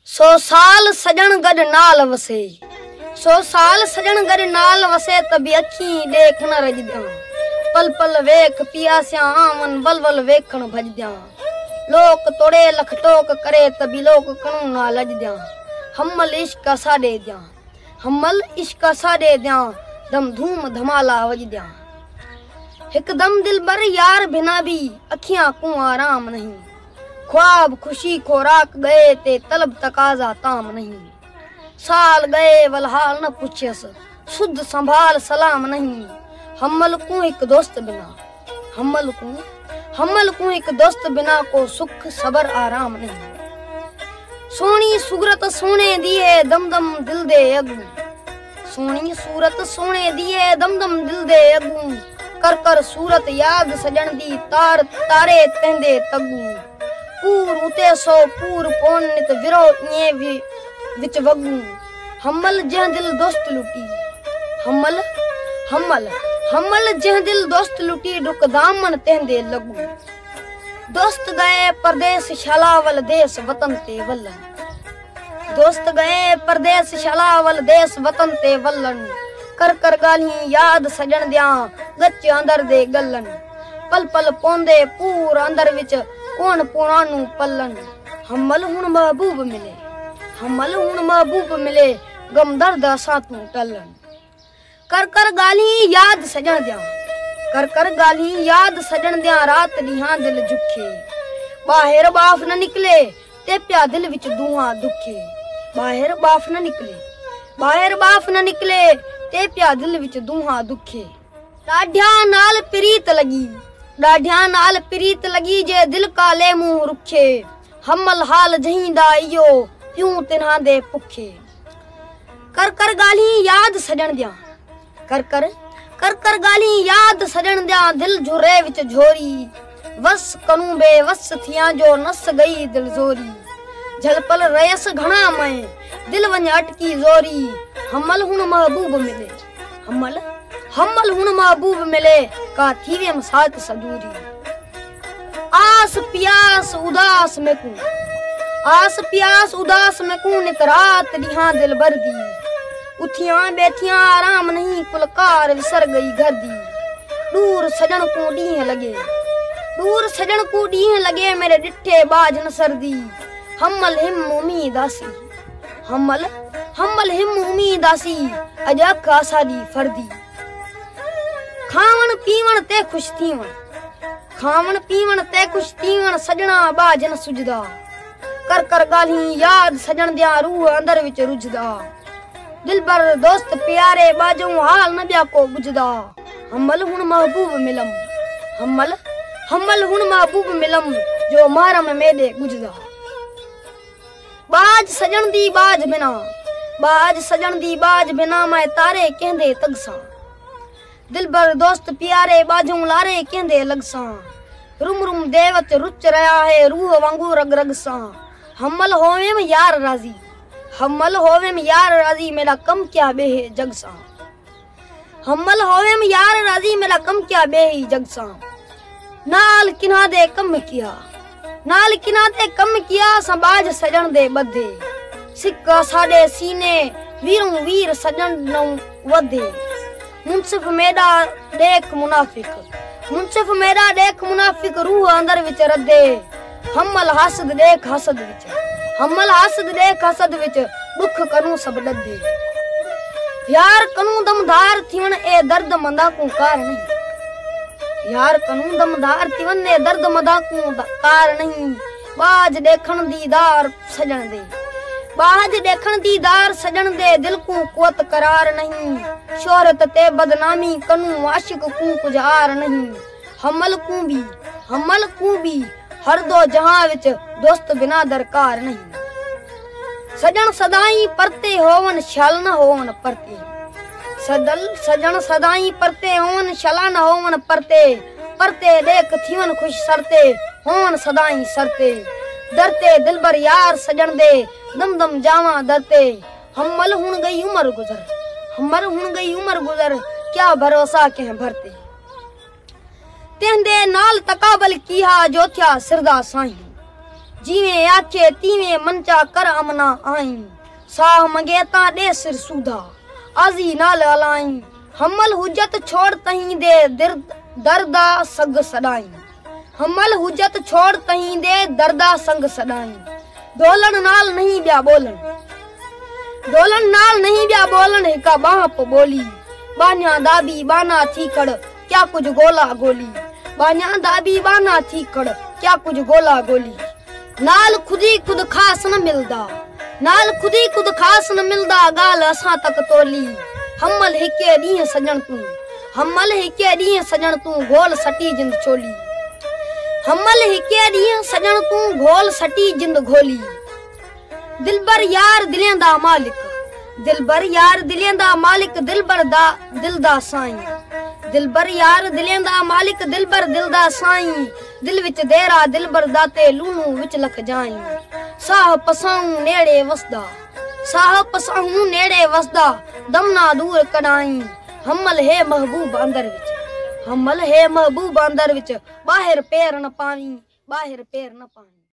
100 साल सजन गड नाल वसे 100 साल सजन गड नाल वसे तभी अखी देख न रजद्या पल पल वेख पियास्या आवन वल वल वेखण भजद्या लोक तोड़े लख टोक करे तभी लोक कणू ना लजद्या हमल इश्क साडे द्या हमल इश्क साडे द्या दम धूम धमाला वजद्या एकदम दिल बर यार बिना भी अखियां को आराम नहीं ख्वाब खुशी खोराक गए ते तलब तकाजा ताम नहीं साल गए वलहाल न पूछस शुद्ध संभाल सलाम नहीं हमल को एक दोस्त बिना हमल को एक दोस्त बिना को सुख सबर आराम नहीं सोनी सूरत सोने दिए दम दम दिल दे अगू सोनी सूरत सोने दिए दम दम दिल दे अगू कर कर सूरत याद सजन दी तार तारे तेंदे तगू पूर उते सो पूर पोन नित विरो ये विच वगू हमल जह दिल दोस्त लुटी हमल जह दिल दोस्त लुटी डुक दामन तेंदे लगू दोस्त गए परदेस शलावल देश वतन ते वल्लन दोस्त गए परदेस शलावल देश वतन ते वल्लन कर कर गाली याद सजन दिया गच अंदर दे गलन पल पल पोंदे पूर अंदर विच कौन पुरानू पलन हमल हुन महबूब मिले गम दर्द असा तू टलन कर कर गाली याद सजन दिया कर कर गाली याद सजन दिया रात दिहां दिल झुखे बाहर बाफ न निकले ते प्या दिल विच दुआ दुखे बाहर बाफ न निकले ते प्या दिल विच दुआ दुखे डाढ्या नाल प्रीत लगी जे दिल काले मुंह रुखे हमल हाल जहींदा इयो प्यूं तिन्हा दे पुखे कर कर गाली याद सजन दिया कर कर गाली याद सजन दिया दिल झुरे विच झोरी वस कनू बेवस थिया जो नस गई दिल जोरी झलपल रयस घना मैं दिल वञ अटकी जोरी हमल हुन महबूब मिले का थीवेम साथ सदूरी आस पियास उदास में कू नित रात दिहां दिल भर दी उठियां बैठियां आराम नहीं कुलकार विसर गई घर दी दूर सजन को डीह लगे मेरे डिठे बाज न सर्दी हमल हिम उम्मीदासी अजा कासादी फर्दी खावण पीवण ते खुश थीवण सजना बाजन सुजदा कर कर गाली याद सजन दिया रूह अंदर विच रुजदा दिल बर दोस्त प्यारे बाजू हाल न ब्या को बुझदा हमल हुन महबूब मिलम जो मारम मेदे गुजदा बाज सजन दी बाज बिना मैं तारे कहंदे तगसा दिल बर दोस्त प्यारे बाजू लारे कहंदे लगसा रुम रुम देवत रुच रहा है रूह वांगू रग रग सा हमल होवेम यार राजी मेरा कम क्या बेहे जग सा हमल होवेम यार राजी मेरा कम क्या बेही जग सा नाल किना दे कम किया संबाज सजन दे बधे सिक्का साडे सीने वीरों वीर सजन नौ वधे मुंसिफ मेरा देख मुनाफिक रूह अंदर विच रदे हमल हासद देख हसद विच दुख कनू सब डदे यार कनू दमदार थिवन ए दर्द मंदा को कार नहीं बाज देखण दीदार सजन दे दिल को कुवत करार नहीं शोहरत ते बदनामी कनू आशिक को कुजार नहीं हमल को भी हर दो जहां विच दोस्त बिना दरकार नहीं सजन सदाई परते होवन शल न होवन परते सजन सदाई परते होवन शला न होवन परते देख थीवन खुश सरते होवन सदाई सरते डरते दिलबर यार सजन दे दम दम जावा डरते हमल हुन गई उमर गुजर क्या भरोसा के भरते तेंदे नाल तकाबल किया जो थिया सिरदा साईं जिवें आखे तीवें मंचा कर अमना आई साह मंगे ता दे सिर सूधा आजी नाल अलाई हमल हुज्जत छोड़ तहीं दे दर्दा संग सदाई हमल हुज्जत छोड़ तहीं दे दर्दा संग सदाई डोलन नाल नहीं ब्या बोलन हिका बाप बोली बान्या दाबी बाना थी कड़ क्या कुछ गोला गोली बान्या दाबी बाना थी कड़ क्या कुछ गोला गोली नाल खुदी खुद खास न मिलदा गाल असां तक तोली हमल हिके ॾींहं सजण तूं गोल सटी जिंद चोली हमल हिके ॾींहं सजण तूं गोल सटी जिंद घोली दिलबर यार दिलेंदा मालिक दिलबर दिलदा साईं दिलबर यार दिलेंदा मालिक दिलबर दिलदा साईं दिल विच देरा दिलबर दाते लूनू विच लख जाई साह पसाऊं नेड़े वसदा दमना दूर कडाई हमल हे महबूब अंदर विच बाहिर पैर न पावी